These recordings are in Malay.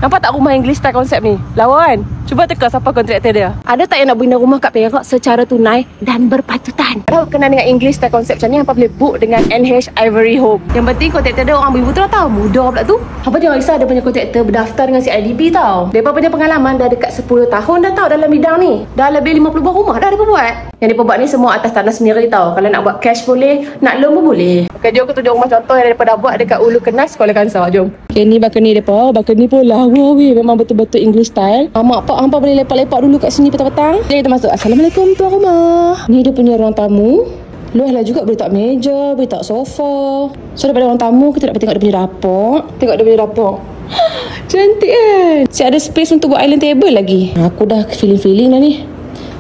Nampak tak rumah English style konsep ni? Lawa kan? Cuba teka siapa kontraktor dia. Ada tak yang nak bina rumah kat Perak secara tunai dan berpatutan? Kalau kenal dengan English style konsep macam ni, hampa boleh book dengan NH Ivory Home. Yang penting kontraktor dia orang ibu tu tau. Muda pula tu. Hampa jangan risau ada punya kontraktor berdaftar dengan CIDP tau. Mereka punya pengalaman dah dekat 10 tahun dah tau dalam bidang ni. Dah lebih 50 buah rumah dah mereka buat. Yang mereka buat ni semua atas tanah sendiri tau. Kalau nak buat cash boleh, nak loan pun boleh. Okay, jom kita tunjuk rumah contoh yang mereka dah buat dekat Ulu Kenas, Kuala Kangsar. Jom. Okay, ni balcony mereka. Balcony pun lawa weh. Memang betul-betul English style. Mak pak hampa boleh lepak-lepak dulu kat sini petang-petang. Jadi kita masuk. Assalamualaikum tuan rumah. Ni dia punya ruang tamu. Luas lah juga, boleh tak meja, boleh tak sofa. So daripada ruang tamu, kita nak tengok dia punya dapur. Tengok dia punya dapur. Cantik kan? Si ada space untuk buat island table lagi. Aku dah feeling-feeling dah ni.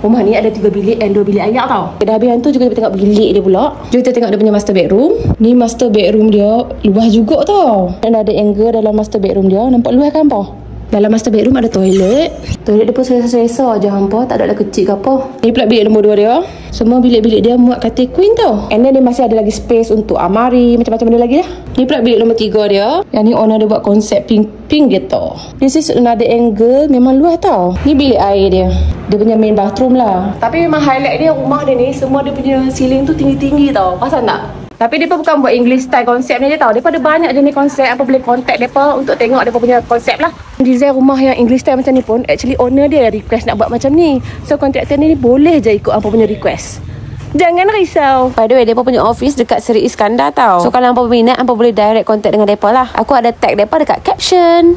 Rumah ni ada 3 bilik dan 2 bilik ayak tau. Dah habis tu juga kita tengok bilik dia pula. Jom kita tengok dia punya master bedroom. Ni master bedroom dia luas juga tau. Dan ada angle dalam master bedroom dia. Nampak luas kan apa? Dalam master bedroom ada toilet. Toilet dia pun selesa-selesa je hampa. Tak ada kecil ke apa. Ni pula bilik nombor 2 dia. Semua bilik-bilik dia muat katil queen tau. And then dia masih ada lagi space untuk amari. Macam-macam benda lagi lah. Ni pula bilik nombor 3 dia. Yang ni owner dia buat konsep pink-pink dia tau. This is another angle. Memang luas tau. Ni bilik air dia. Dia punya main bathroom lah. Tapi memang highlight dia rumah dia ni. Semua dia punya ceiling tu tinggi-tinggi tau. Pasal tak? Tapi dia pun bukan buat English style konsep ni je tau. Dia ada banyak jenis konsep. Apa boleh contact mereka untuk tengok dia punya konsep lah. Design rumah yang English style macam ni pun actually owner dia request nak buat macam ni. So kontraktor ni boleh je ikut apa punya request. Jangan risau. By the way, mereka punya office dekat Seri Iskandar tau. So kalau hampa berminat, hampa boleh direct contact dengan mereka lah. Aku ada tag mereka dekat caption.